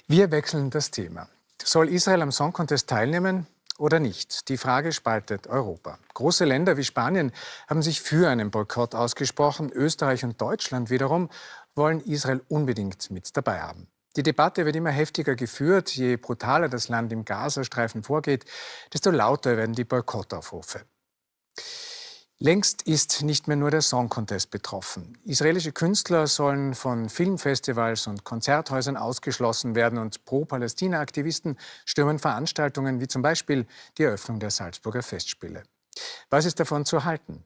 Wir wechseln das Thema. Soll Israel am Song Contest teilnehmen oder nicht? Die Frage spaltet Europa. Große Länder wie Spanien haben sich für einen Boykott ausgesprochen. Österreich und Deutschland wiederum wollen Israel unbedingt mit dabei haben. Die Debatte wird immer heftiger geführt. Je brutaler das Land im Gazastreifen vorgeht, desto lauter werden die Boykottaufrufe. Längst ist nicht mehr nur der Song Contest betroffen. Israelische Künstler sollen von Filmfestivals und Konzerthäusern ausgeschlossen werden und Pro-Palästina-Aktivisten stürmen Veranstaltungen wie zum Beispiel die Eröffnung der Salzburger Festspiele. Was ist davon zu halten?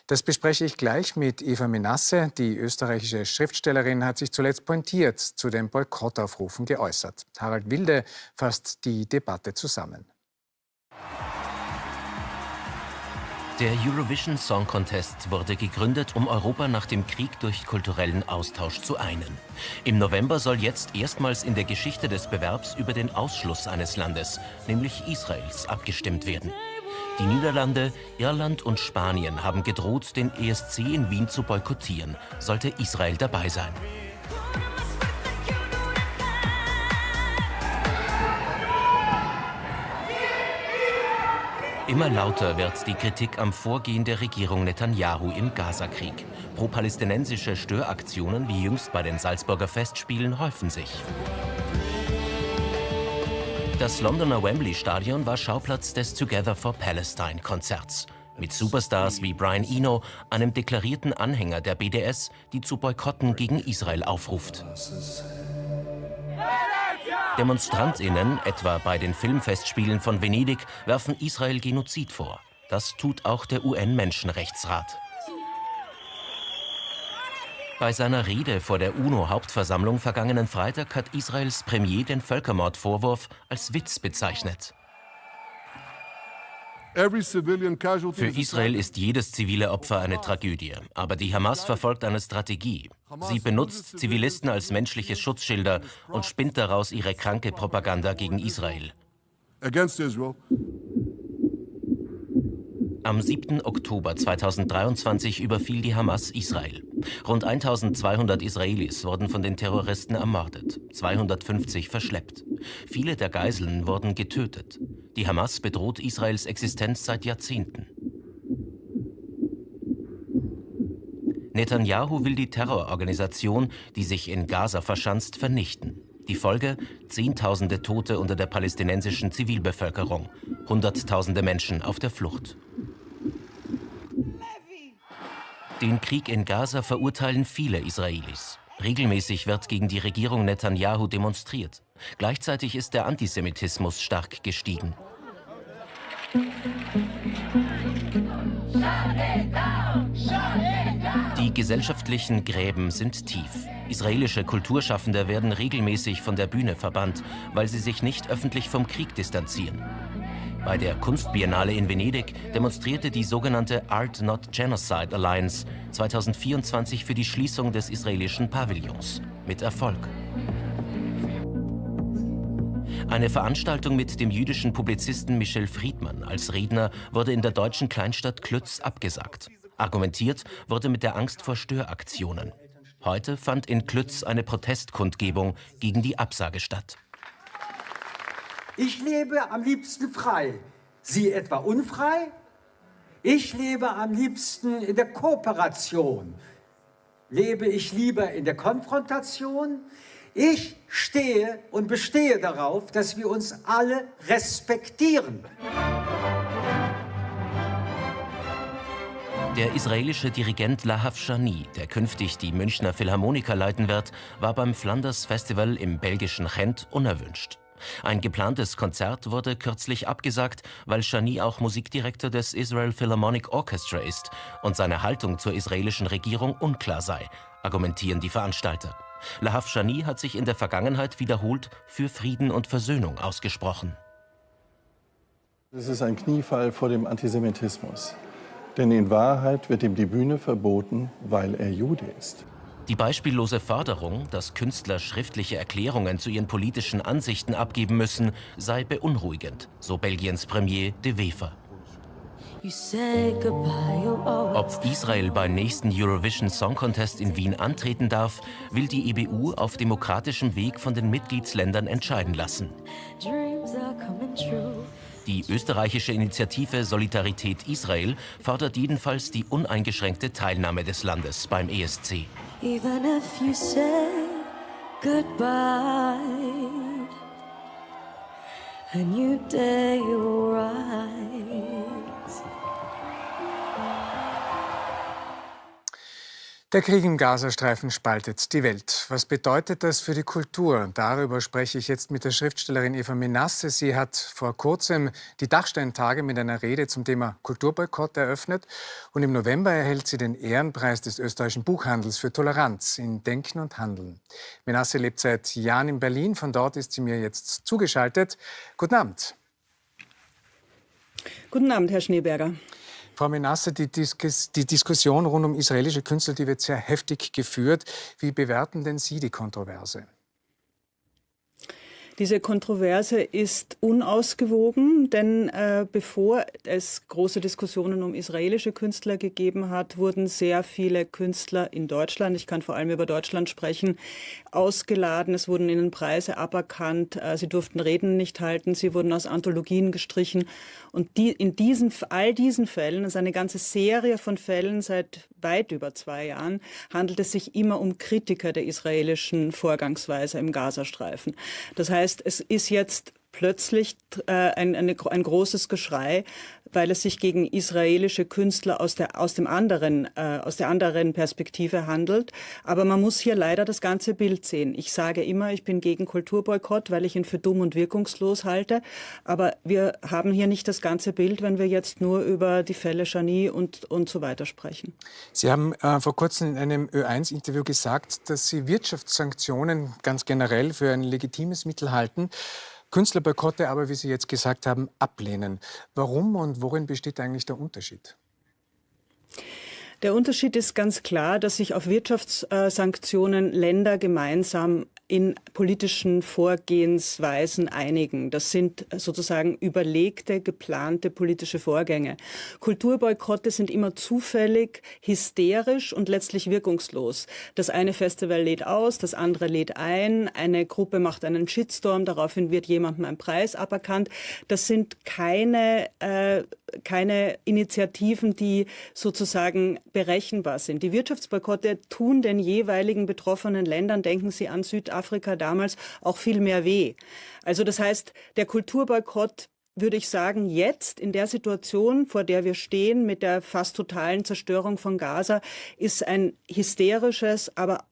Das bespreche ich gleich mit Eva Menasse. Die österreichische Schriftstellerin hat sich zuletzt pointiert zu den Boykottaufrufen geäußert. Harald Wilde fasst die Debatte zusammen. Der Eurovision Song Contest wurde gegründet, um Europa nach dem Krieg durch kulturellen Austausch zu einen. Im November soll jetzt erstmals in der Geschichte des Bewerbs über den Ausschluss eines Landes, nämlich Israels, abgestimmt werden. Die Niederlande, Irland und Spanien haben gedroht, den ESC in Wien zu boykottieren, sollte Israel dabei sein. Immer lauter wird die Kritik am Vorgehen der Regierung Netanyahu im Gazakrieg. Pro-palästinensische Störaktionen wie jüngst bei den Salzburger Festspielen häufen sich. Das Londoner Wembley-Stadion war Schauplatz des Together for Palestine-Konzerts. Mit Superstars wie Brian Eno, einem deklarierten Anhänger der BDS, die zu Boykotten gegen Israel aufruft. DemonstrantInnen, etwa bei den Filmfestspielen von Venedig, werfen Israel Genozid vor. Das tut auch der UN-Menschenrechtsrat. Bei seiner Rede vor der UNO-Hauptversammlung vergangenen Freitag hat Israels Premier den Völkermordvorwurf als Witz bezeichnet. Für Israel ist jedes zivile Opfer eine Tragödie. Aber die Hamas verfolgt eine Strategie. Sie benutzt Zivilisten als menschliche Schutzschilder und spinnt daraus ihre kranke Propaganda gegen Israel. Am 7. Oktober 2023 überfiel die Hamas Israel. Rund 1200 Israelis wurden von den Terroristen ermordet, 250 verschleppt. Viele der Geiseln wurden getötet. Die Hamas bedroht Israels Existenz seit Jahrzehnten. Netanyahu will die Terrororganisation, die sich in Gaza verschanzt, vernichten. Die Folge? Zehntausende Tote unter der palästinensischen Zivilbevölkerung, Hunderttausende Menschen auf der Flucht. Den Krieg in Gaza verurteilen viele Israelis. Regelmäßig wird gegen die Regierung Netanyahu demonstriert. Gleichzeitig ist der Antisemitismus stark gestiegen. Die gesellschaftlichen Gräben sind tief. Israelische Kulturschaffende werden regelmäßig von der Bühne verbannt, weil sie sich nicht öffentlich vom Krieg distanzieren. Bei der Kunstbiennale in Venedig demonstrierte die sogenannte Art Not Genocide Alliance 2024 für die Schließung des israelischen Pavillons. Mit Erfolg. Eine Veranstaltung mit dem jüdischen Publizisten Michel Friedmann als Redner wurde in der deutschen Kleinstadt Klütz abgesagt. Argumentiert wurde mit der Angst vor Störaktionen. Heute fand in Klütz eine Protestkundgebung gegen die Absage statt. Ich lebe am liebsten frei. Sie etwa unfrei? Ich lebe am liebsten in der Kooperation. Lebe ich lieber in der Konfrontation? Ich stehe und bestehe darauf, dass wir uns alle respektieren. Der israelische Dirigent Lahav Shani, der künftig die Münchner Philharmoniker leiten wird, war beim Flanders Festival im belgischen Gent unerwünscht. Ein geplantes Konzert wurde kürzlich abgesagt, weil Shani auch Musikdirektor des Israel Philharmonic Orchestra ist und seine Haltung zur israelischen Regierung unklar sei, argumentieren die Veranstalter. Lahav Shani hat sich in der Vergangenheit wiederholt für Frieden und Versöhnung ausgesprochen. Es ist ein Kniefall vor dem Antisemitismus. Denn in Wahrheit wird ihm die Bühne verboten, weil er Jude ist. Die beispiellose Forderung, dass Künstler schriftliche Erklärungen zu ihren politischen Ansichten abgeben müssen, sei beunruhigend, so Belgiens Premier De Wever. Ob Israel beim nächsten Eurovision Song Contest in Wien antreten darf, will die EBU auf demokratischem Weg von den Mitgliedsländern entscheiden lassen. Die österreichische Initiative Solidarität Israel fordert jedenfalls die uneingeschränkte Teilnahme des Landes beim ESC. Even if you say goodbye, a new day will rise. Der Krieg im Gazastreifen spaltet die Welt. Was bedeutet das für die Kultur? Darüber spreche ich jetzt mit der Schriftstellerin Eva Menasse. Sie hat vor kurzem die Dachsteintage mit einer Rede zum Thema Kulturboykott eröffnet. Und im November erhält sie den Ehrenpreis des österreichischen Buchhandels für Toleranz in Denken und Handeln. Menasse lebt seit Jahren in Berlin. Von dort ist sie mir jetzt zugeschaltet. Guten Abend. Guten Abend, Herr Schneeberger. Frau Menasse, die Diskussion rund um israelische Künstler, die wird sehr heftig geführt. Wie bewerten denn Sie die Kontroverse? Diese Kontroverse ist unausgewogen, denn bevor es große Diskussionen um israelische Künstler gegeben hat, wurden sehr viele Künstler in Deutschland, ich kann vor allem über Deutschland sprechen, ausgeladen. Es wurden ihnen Preise aberkannt, sie durften Reden nicht halten, sie wurden aus Anthologien gestrichen. Und in all diesen Fällen, also eine ganze Serie von Fällen seit weit über 2 Jahren, handelt es sich immer um Kritiker der israelischen Vorgangsweise im Gazastreifen. Das heißt, es ist jetzt plötzlich ein großes Geschrei, weil es sich gegen israelische Künstler aus der anderen Perspektive handelt. Aber man muss hier leider das ganze Bild sehen. Ich sage immer, ich bin gegen Kulturboykott, weil ich ihn für dumm und wirkungslos halte. Aber wir haben hier nicht das ganze Bild, wenn wir jetzt nur über die Fälle Shani und so weiter sprechen. Sie haben vor kurzem in einem Ö1-Interview gesagt, dass Sie Wirtschaftssanktionen ganz generell für ein legitimes Mittel halten. Künstlerboykotte aber, wie Sie jetzt gesagt haben, ablehnen. Warum und worin besteht eigentlich der Unterschied? Der Unterschied ist ganz klar, dass sich auf Wirtschaftssanktionen Länder gemeinsam in politischen Vorgehensweisen einigen. Das sind sozusagen überlegte, geplante politische Vorgänge. Kulturboykotte sind immer zufällig, hysterisch und letztlich wirkungslos. Das eine Festival lädt aus, das andere lädt ein, eine Gruppe macht einen Shitstorm, daraufhin wird jemandem ein Preis aberkannt. Das sind keine Initiativen, die sozusagen berechenbar sind. Die Wirtschaftsboykotte tun den jeweiligen betroffenen Ländern, denken Sie an Südafrika damals, auch viel mehr weh. Also das heißt, der Kulturboykott, würde ich sagen, jetzt in der Situation, vor der wir stehen, mit der fast totalen Zerstörung von Gaza, ist ein hysterisches, aber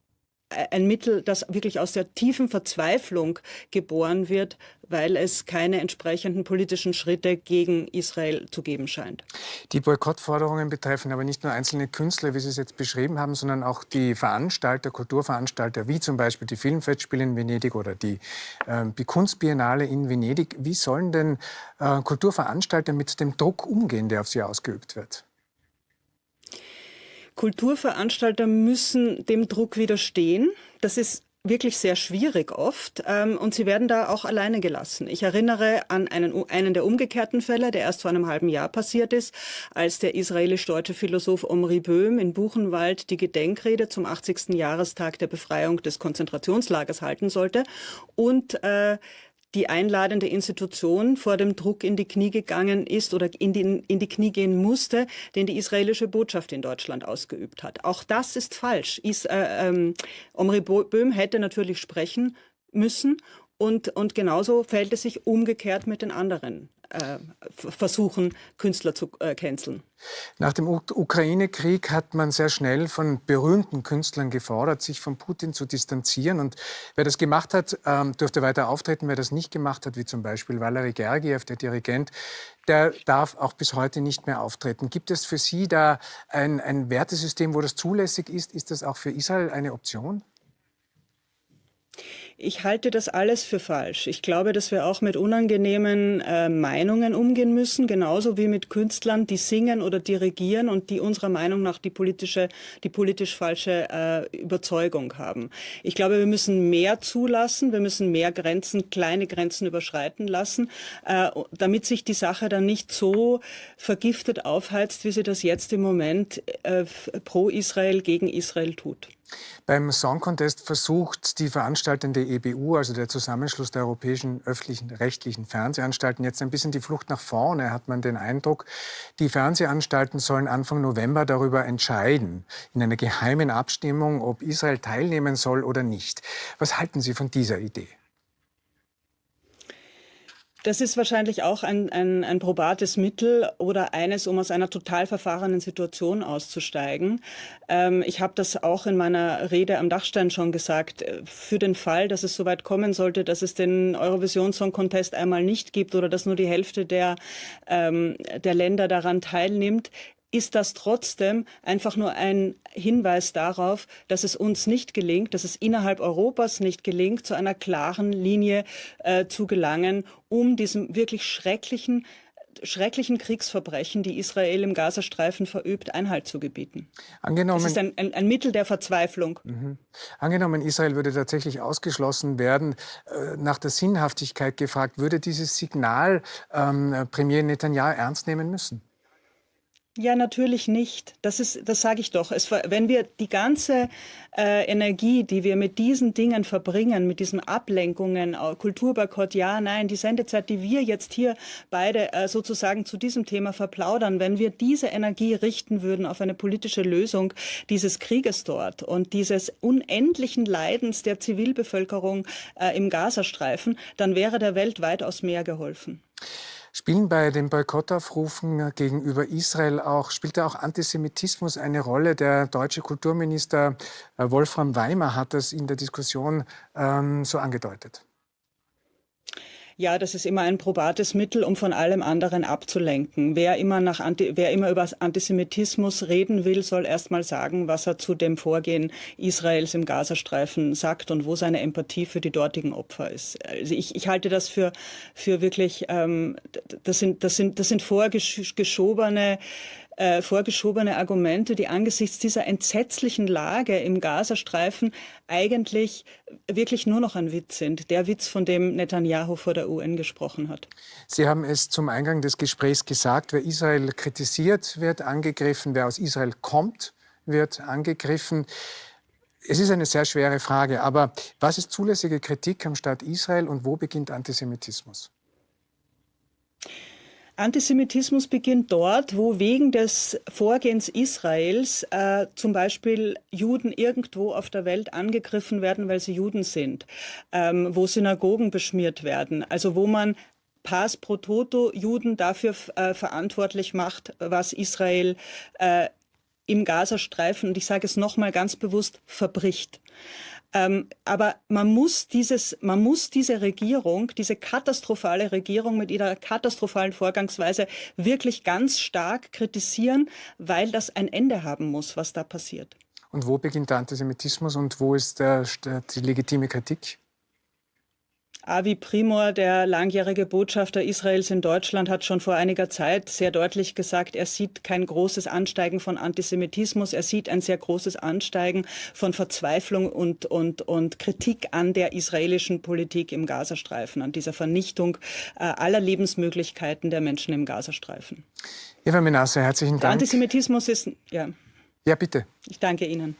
ein Mittel, das wirklich aus der tiefen Verzweiflung geboren wird, weil es keine entsprechenden politischen Schritte gegen Israel zu geben scheint. Die Boykottforderungen betreffen aber nicht nur einzelne Künstler, wie Sie es jetzt beschrieben haben, sondern auch die Veranstalter, Kulturveranstalter, wie zum Beispiel die Filmfestspiele in Venedig oder die Kunstbiennale in Venedig. Wie sollen denn Kulturveranstalter mit dem Druck umgehen, der auf sie ausgeübt wird? Kulturveranstalter müssen dem Druck widerstehen. Das ist wirklich sehr schwierig oft und sie werden da auch alleine gelassen. Ich erinnere an einen der umgekehrten Fälle, der erst vor einem halben Jahr passiert ist, als der israelisch-deutsche Philosoph Omri Böhm in Buchenwald die Gedenkrede zum 80. Jahrestag der Befreiung des Konzentrationslagers halten sollte und die einladende Institution vor dem Druck in die Knie gegangen ist oder in die Knie gehen musste, den die israelische Botschaft in Deutschland ausgeübt hat. Auch das ist falsch. Omri Böhm hätte natürlich sprechen müssen und genauso verhält es sich umgekehrt mit den anderen Versuchen, Künstler zu canceln. Nach dem Ukraine-Krieg hat man sehr schnell von berühmten Künstlern gefordert, sich von Putin zu distanzieren. Und wer das gemacht hat, durfte weiter auftreten. Wer das nicht gemacht hat, wie zum Beispiel Valery Gergiev, der Dirigent, der darf auch bis heute nicht mehr auftreten. Gibt es für Sie da ein Wertesystem, wo das zulässig ist? Ist das auch für Israel eine Option? Ich halte das alles für falsch. Ich glaube, dass wir auch mit unangenehmen Meinungen umgehen müssen, genauso wie mit Künstlern, die singen oder dirigieren und die unserer Meinung nach die politisch falsche Überzeugung haben. Ich glaube, wir müssen mehr zulassen, wir müssen mehr Grenzen, kleine Grenzen überschreiten lassen, damit sich die Sache dann nicht so vergiftet aufheizt, wie sie das jetzt im Moment pro Israel gegen Israel tut. Beim Song Contest versucht die veranstaltende EBU, also der Zusammenschluss der europäischen öffentlichen rechtlichen Fernsehanstalten, jetzt ein bisschen die Flucht nach vorne, hat man den Eindruck. Die Fernsehanstalten sollen Anfang November darüber entscheiden, in einer geheimen Abstimmung, ob Israel teilnehmen soll oder nicht. Was halten Sie von dieser Idee? Das ist wahrscheinlich auch ein probates Mittel oder eines, um aus einer total verfahrenen Situation auszusteigen. Ich habe das auch in meiner Rede am Dachstein schon gesagt. Für den Fall, dass es soweit kommen sollte, dass es den Eurovision Song Contest einmal nicht gibt oder dass nur die Hälfte der Länder daran teilnimmt, ist das trotzdem einfach nur ein Hinweis darauf, dass es uns nicht gelingt, dass es innerhalb Europas nicht gelingt, zu einer klaren Linie zu gelangen, um diesem wirklich schrecklichen Kriegsverbrechen, die Israel im Gazastreifen verübt, Einhalt zu gebieten. Das ist ein Mittel der Verzweiflung. Angenommen, Israel würde tatsächlich ausgeschlossen werden, nach der Sinnhaftigkeit gefragt, würde dieses Signal Premier Netanyahu ernst nehmen müssen? Ja, natürlich nicht. Das sage ich doch. Wenn wir die ganze Energie, die wir mit diesen Dingen verbringen, mit diesen Ablenkungen, Kulturboykott, ja, nein, die Sendezeit, die wir jetzt hier beide sozusagen zu diesem Thema verplaudern, wenn wir diese Energie richten würden auf eine politische Lösung dieses Krieges dort und dieses unendlichen Leidens der Zivilbevölkerung im Gazastreifen, dann wäre der Welt weitaus mehr geholfen. Spielen bei den Boykottaufrufen gegenüber Israel spielt da auch Antisemitismus eine Rolle? Der deutsche Kulturminister Wolfram Weimer hat das in der Diskussion so angedeutet. Ja, das ist immer ein probates Mittel, um von allem anderen abzulenken. Wer immer über Antisemitismus reden will, soll erst mal sagen, was er zu dem Vorgehen Israels im Gazastreifen sagt und wo seine Empathie für die dortigen Opfer ist. Also ich halte das für wirklich, das sind vorgeschobene Argumente, die angesichts dieser entsetzlichen Lage im Gazastreifen eigentlich wirklich nur noch ein Witz sind. Der Witz, von dem Netanyahu vor der UN gesprochen hat. Sie haben es zum Eingang des Gesprächs gesagt, wer Israel kritisiert, wird angegriffen, wer aus Israel kommt, wird angegriffen. Es ist eine sehr schwere Frage, aber was ist zulässige Kritik am Staat Israel und wo beginnt Antisemitismus? Antisemitismus beginnt dort, wo wegen des Vorgehens Israels zum Beispiel Juden irgendwo auf der Welt angegriffen werden, weil sie Juden sind, wo Synagogen beschmiert werden, also wo man pars pro toto Juden dafür verantwortlich macht, was Israel im Gazastreifen, und ich sage es nochmal ganz bewusst, verbricht. Aber man muss diese Regierung, diese katastrophale Regierung mit ihrer katastrophalen Vorgangsweise wirklich ganz stark kritisieren, weil das ein Ende haben muss, was da passiert. Und wo beginnt der Antisemitismus und wo ist die legitime Kritik? Avi Primor, der langjährige Botschafter Israels in Deutschland, hat schon vor einiger Zeit sehr deutlich gesagt, er sieht kein großes Ansteigen von Antisemitismus, er sieht ein sehr großes Ansteigen von Verzweiflung und Kritik an der israelischen Politik im Gazastreifen, an dieser Vernichtung aller Lebensmöglichkeiten der Menschen im Gazastreifen. Eva Menasse, herzlichen Dank. Der Antisemitismus ist, ja. Ja, bitte. Ich danke Ihnen.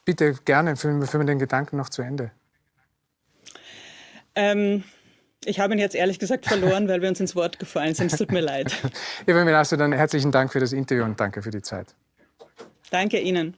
Bitte, gerne, führen wir den Gedanken noch zu Ende. Ich habe ihn jetzt ehrlich gesagt verloren, weil wir uns ins Wort gefallen sind. Es tut mir leid. Eva Menasse, dann herzlichen Dank für das Interview und danke für die Zeit. Danke Ihnen.